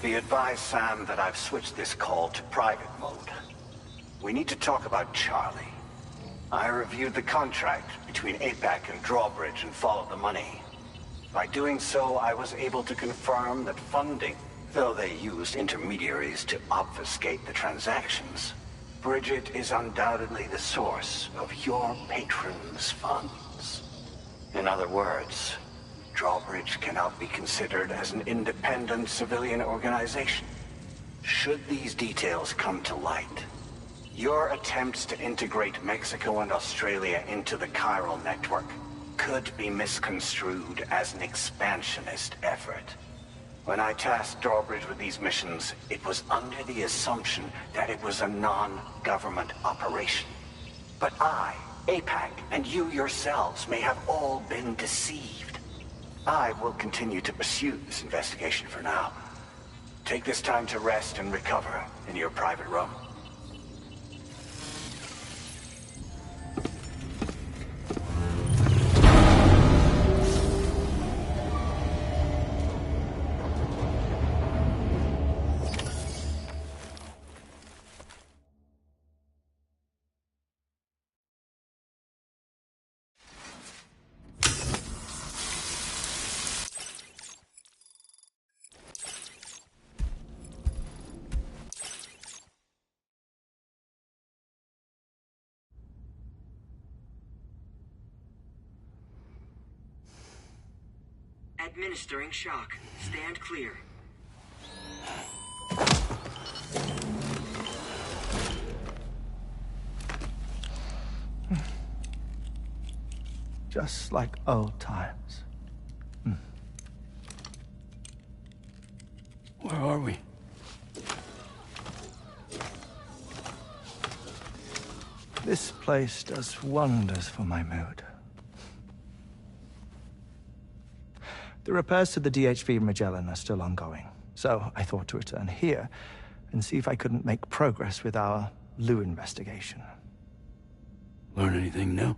Be advised, Sam, that I've switched this call to private mode. We need to talk about Charlie. I reviewed the contract between APAC and Drawbridge and followed the money. By doing so, I was able to confirm that funding, though they used intermediaries to obfuscate the transactions, Bridget is undoubtedly the source of your patron's funds. In other words, Drawbridge cannot be considered as an independent civilian organization. Should these details come to light, your attempts to integrate Mexico and Australia into the Chiral network could be misconstrued as an expansionist effort. When I tasked Drawbridge with these missions, it was under the assumption that it was a non-government operation. But I, APAC, and you yourselves may have all been deceived. I will continue to pursue this investigation for now. Take this time to rest and recover in your private room. Administering shock. Stand clear. Just like old times. Where are we? This place does wonders for my mood. The repairs to the DHV Magellan are still ongoing, so I thought to return here and see if I couldn't make progress with our Lu investigation. Learn anything new?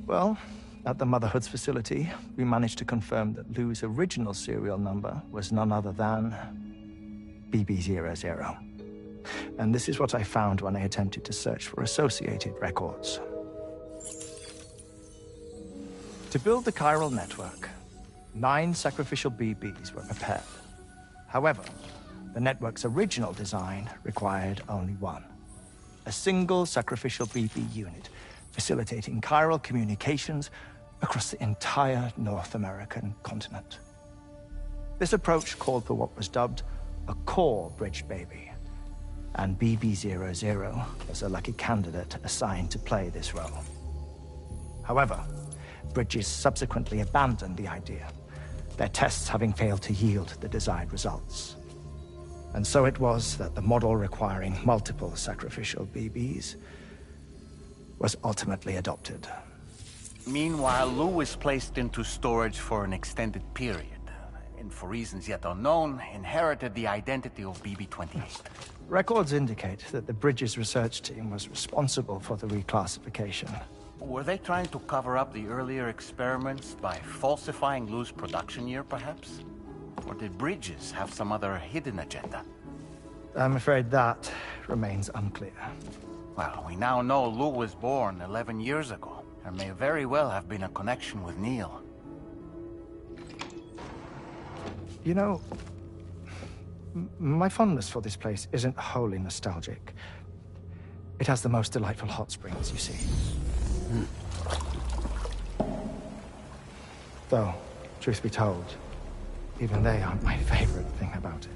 Well, at the Motherhood's facility, we managed to confirm that Lu's original serial number was none other than BB00. And this is what I found when I attempted to search for associated records. To build the chiral network, 9 sacrificial BBs were prepared. However, the network's original design required only 1. A single sacrificial BB unit, facilitating chiral communications across the entire North American continent. This approach called for what was dubbed a core bridge baby, and BB00 was a lucky candidate assigned to play this role. However, Bridges subsequently abandoned the idea, their tests having failed to yield the desired results. And so it was that the model requiring multiple sacrificial BBs was ultimately adopted. Meanwhile, Lu was placed into storage for an extended period, and for reasons yet unknown, inherited the identity of BB-28. Records indicate that the Bridges research team was responsible for the reclassification. Were they trying to cover up the earlier experiments by falsifying Lu's production year, perhaps? Or did Bridges have some other hidden agenda? I'm afraid that remains unclear. Well, we now know Lu was born 11 years ago. There may very well have been a connection with Neil. You know, my fondness for this place isn't wholly nostalgic. It has the most delightful hot springs, you see. Though, truth be told, even they aren't my favorite thing about it.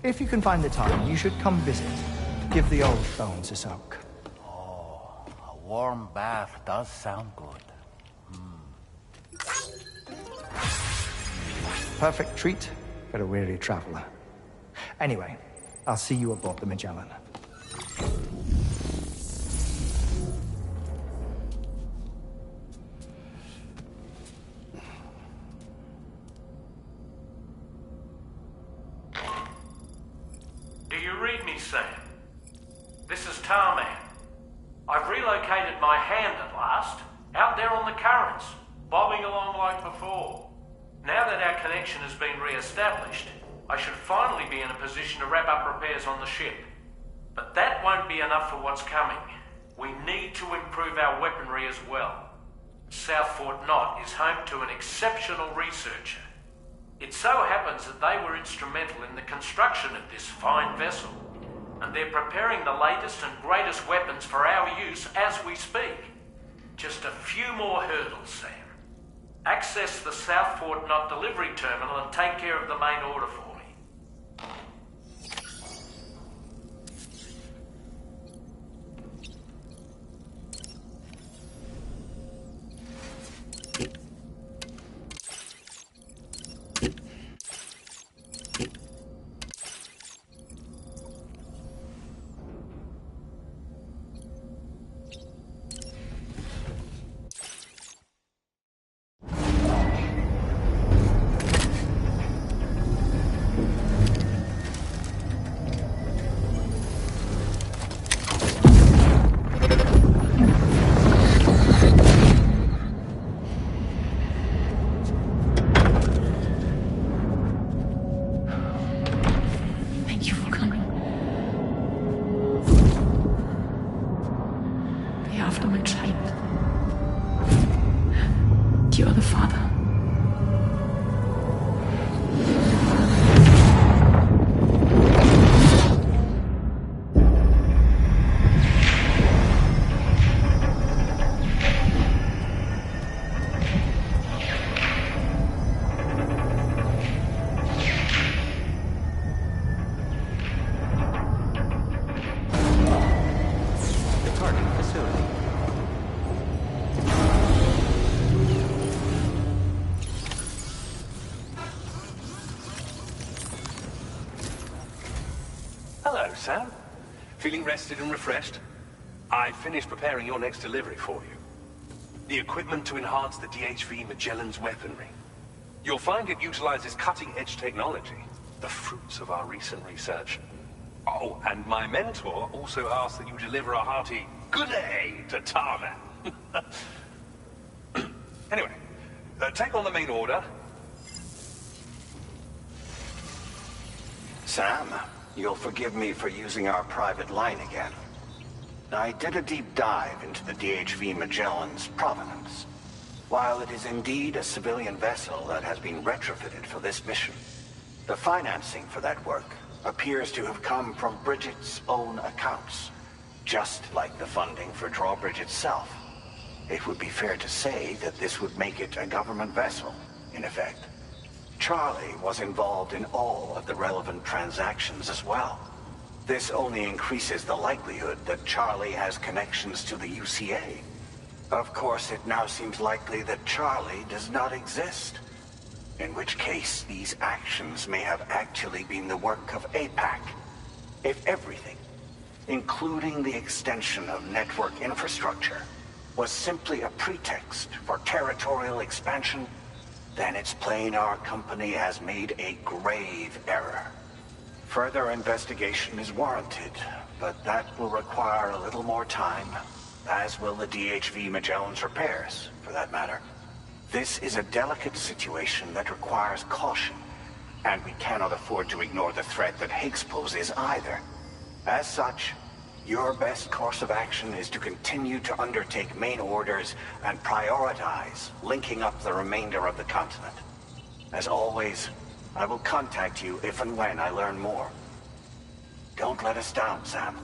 If you can find the time, you should come visit. Give the old bones a soak. Oh, a warm bath does sound good. Perfect treat for a weary traveler. Anyway, I'll see you aboard the Magellan. Do you read me, Sam? This is Tarman. I've relocated my hand at last, out there on the currents, bobbing along like before. Now that our connection has been re-established, I should finally be in a position to wrap up repairs on the ship. But that won't be enough for what's coming. We need to improve our weaponry as well. South Fort Knot is home to an exceptional researcher. It so happens that they were instrumental in the construction of this fine vessel, and they're preparing the latest and greatest weapons for our use as we speak. Just a few more hurdles, Sam. Access the South Fort Knot delivery terminal and take care of the main order for me. Hello, Sam. Feeling rested and refreshed? I finished preparing your next delivery for you. The equipment to enhance the DHV Magellan's weaponry. You'll find it utilizes cutting-edge technology, the fruits of our recent research. Oh, and my mentor also asked that you deliver a hearty good day to Tarman. Anyway, take on the main order. Sam, you'll forgive me for using our private line again. I did a deep dive into the DHV Magellan's provenance. While it is indeed a civilian vessel that has been retrofitted for this mission, the financing for that work appears to have come from Bridget's own accounts, just like the funding for Drawbridge itself. It would be fair to say that this would make it a government vessel, in effect. Charlie was involved in all of the relevant transactions as well. This only increases the likelihood that Charlie has connections to the UCA. Of course, it now seems likely that Charlie does not exist. In which case, these actions may have actually been the work of APAC. If everything, including the extension of network infrastructure, was simply a pretext for territorial expansion, then it's plain our company has made a grave error. Further investigation is warranted, but that will require a little more time, as will the DHV Magellan's repairs, for that matter. This is a delicate situation that requires caution, and we cannot afford to ignore the threat that Higgs poses either. As such, your best course of action is to continue to undertake main orders and prioritize linking up the remainder of the continent. As always, I will contact you if and when I learn more. Don't let us down, Sam.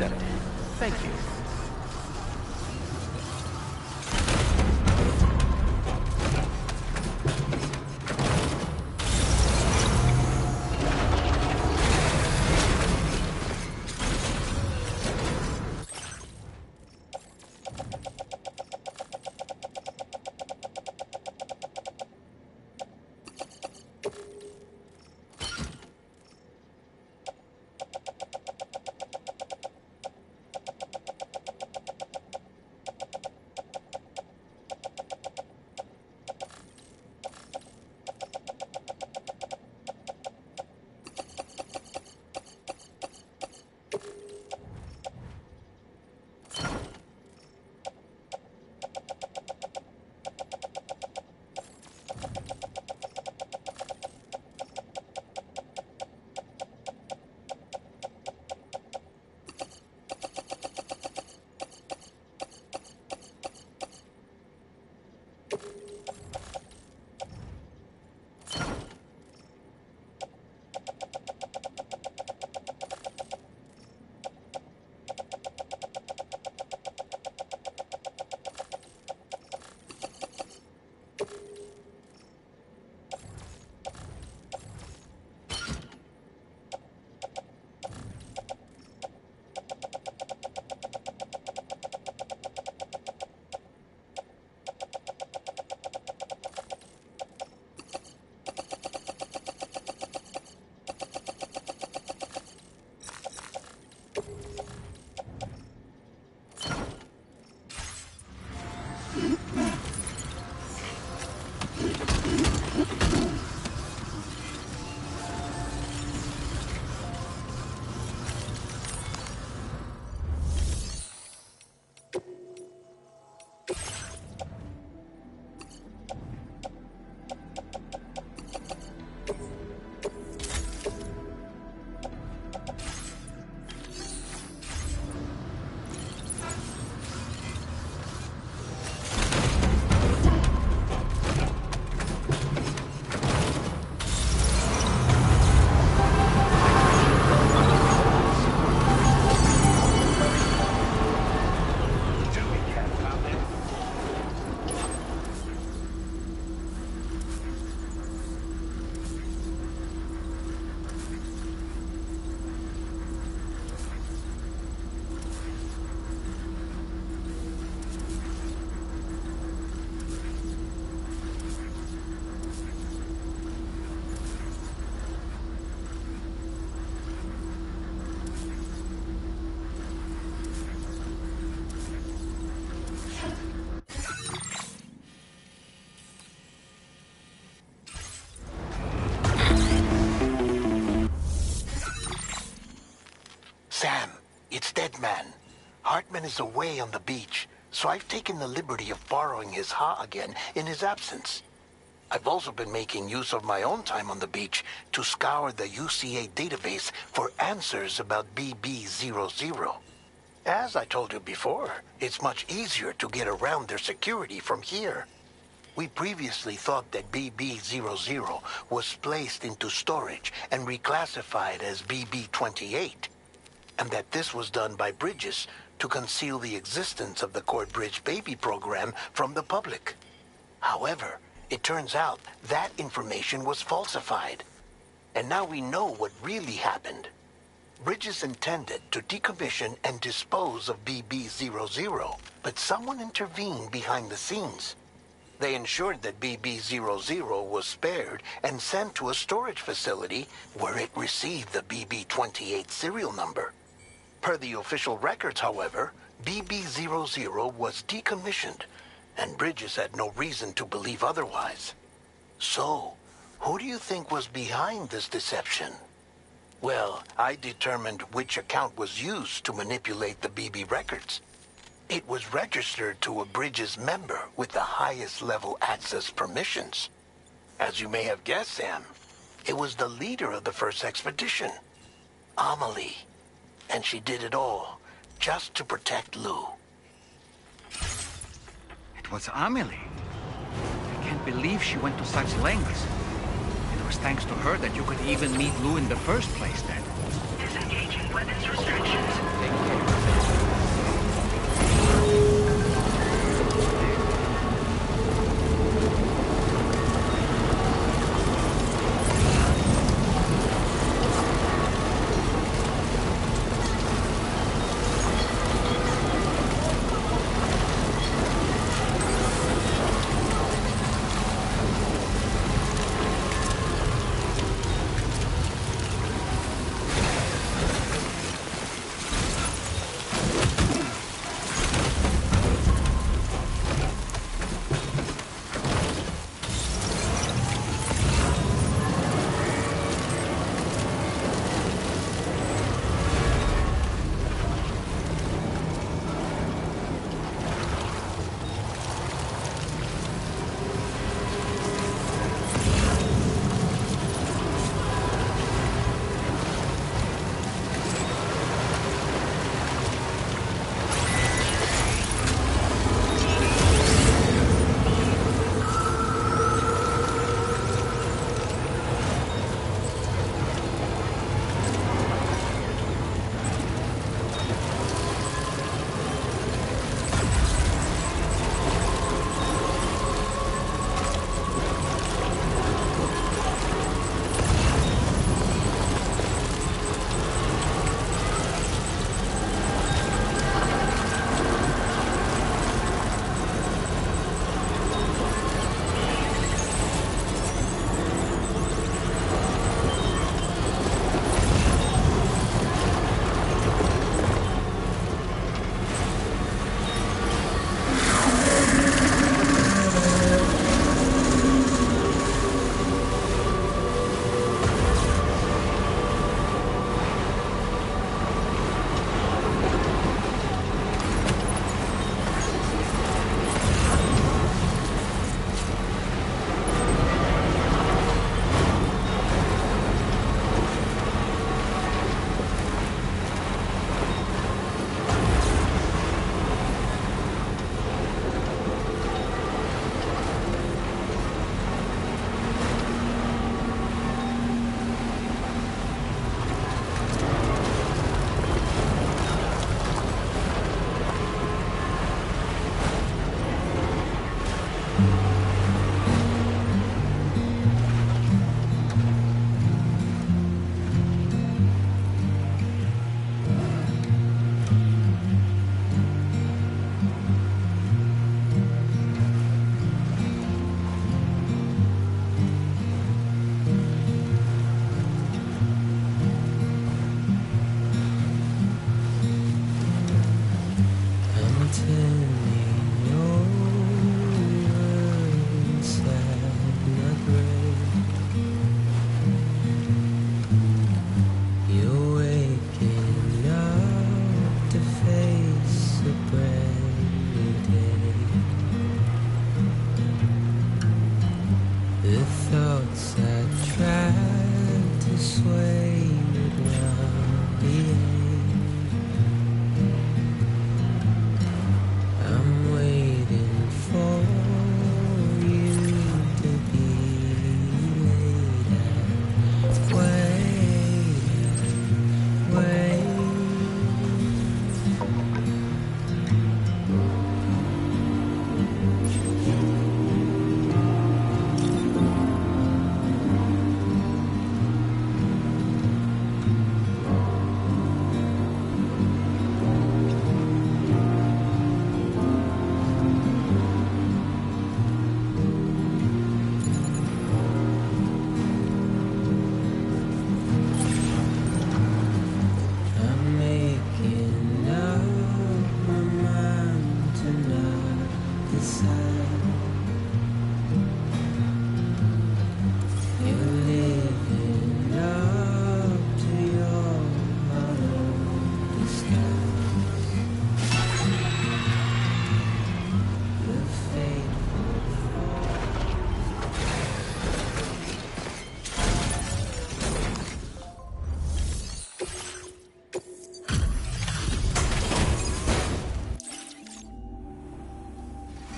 said it. Thank you. Sam, it's Deadman. Hartman is away on the beach, so I've taken the liberty of borrowing his Ha again in his absence. I've also been making use of my own time on the beach to scour the UCA database for answers about BB-00. As I told you before, it's much easier to get around their security from here. We previously thought that BB-00 was placed into storage and reclassified as BB-28, and that this was done by Bridges to conceal the existence of the Corbridge baby program from the public. However, it turns out that information was falsified. And now we know what really happened. Bridges intended to decommission and dispose of BB-00, but someone intervened behind the scenes. They ensured that BB-00 was spared and sent to a storage facility where it received the BB-28 serial number. Per the official records, however, BB-00 was decommissioned, and Bridges had no reason to believe otherwise. So, who do you think was behind this deception? Well, I determined which account was used to manipulate the BB records. It was registered to a Bridges member with the highest level access permissions. As you may have guessed, Sam, it was the leader of the first expedition, Amelie. And she did it all just to protect Lou. It was Amelie. I can't believe she went to such lengths. It was thanks to her that you could even meet Lou in the first place, then. Disengaging weapons restrictions. Take care.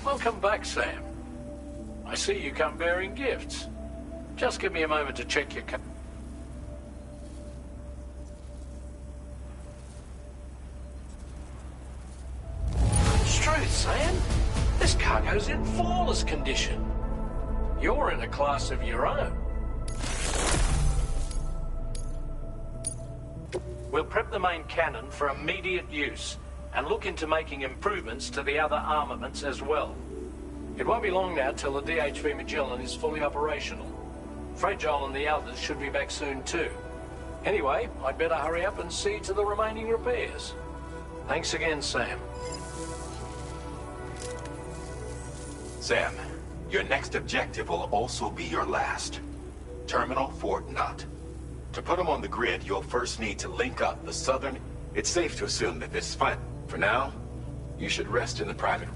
Welcome back, Sam. I see you come bearing gifts. Just give me a moment to check your cargo's in flawless condition. You're in a class of your own. We'll prep the main cannon for immediate use and look into making improvements to the other armaments as well. It won't be long now till the DHV Magellan is fully operational. Fragile and the Elders should be back soon too. Anyway, I'd better hurry up and see to the remaining repairs. Thanks again, Sam. Sam, your next objective will also be your last. Terminal Fort Knott. To put them on the grid, you'll first need to link up the southern... It's safe to assume that this is fine. For now, you should rest in the private...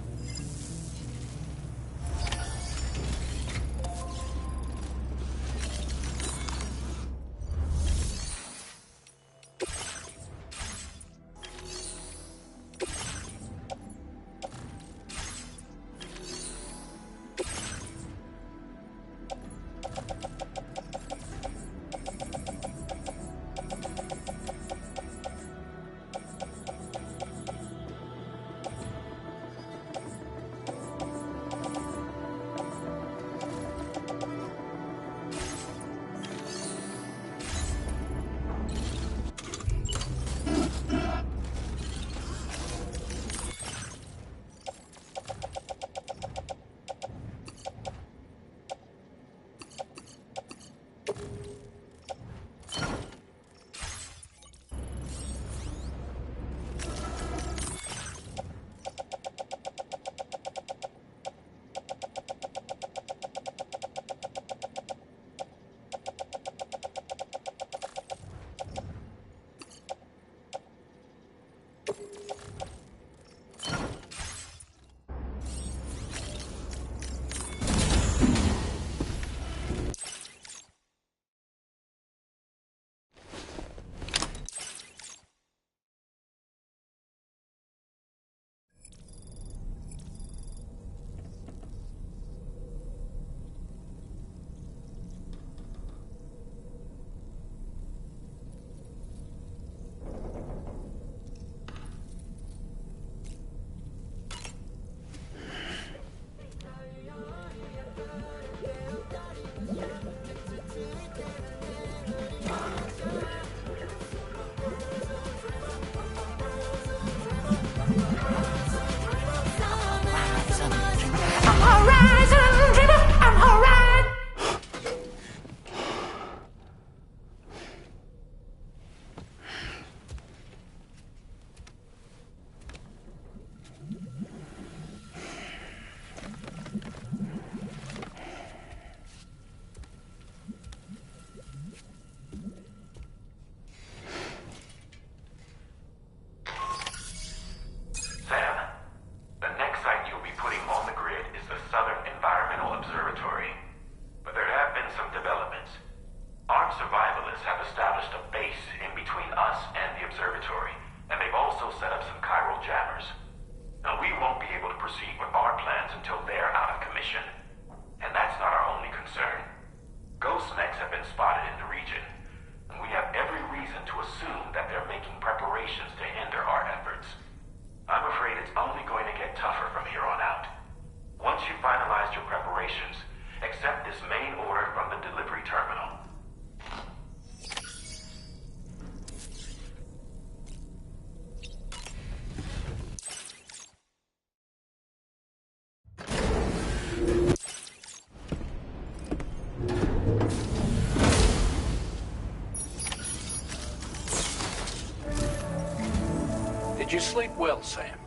Did you sleep well, Sam?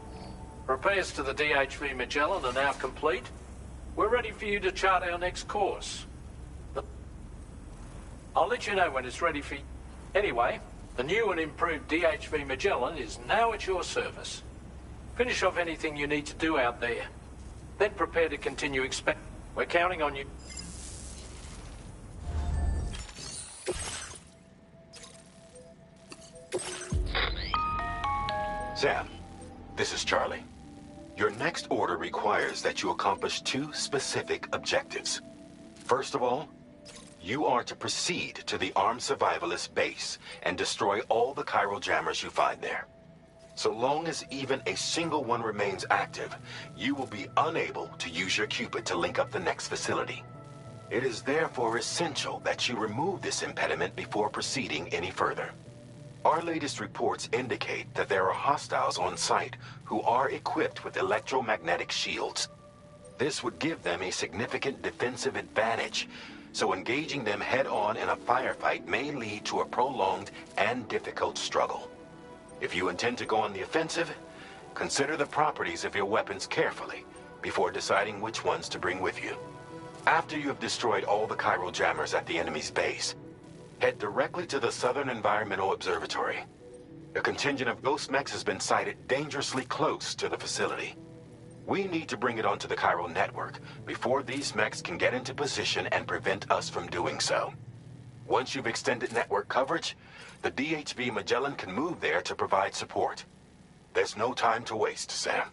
Repairs to the DHV Magellan are now complete. We're ready for you to chart our next course. I'll let you know when it's ready for you. Anyway, the new and improved DHV Magellan is now at your service. Finish off anything you need to do out there. Then prepare to continue We're counting on you. Sam, this is Charlie. Your next order requires that you accomplish two specific objectives. First of all, you are to proceed to the armed survivalist base and destroy all the chiral jammers you find there. So long as even a single one remains active, you will be unable to use your Cupid to link up the next facility. It is therefore essential that you remove this impediment before proceeding any further. Our latest reports indicate that there are hostiles on site who are equipped with electromagnetic shields. This would give them a significant defensive advantage, so engaging them head-on in a firefight may lead to a prolonged and difficult struggle. If you intend to go on the offensive, consider the properties of your weapons carefully before deciding which ones to bring with you. After you have destroyed all the chiral jammers at the enemy's base, head directly to the Southern Environmental Observatory. A contingent of ghost mechs has been sighted dangerously close to the facility. We need to bring it onto the chiral network before these mechs can get into position and prevent us from doing so. Once you've extended network coverage, the DHV Magellan can move there to provide support. There's no time to waste, Sam.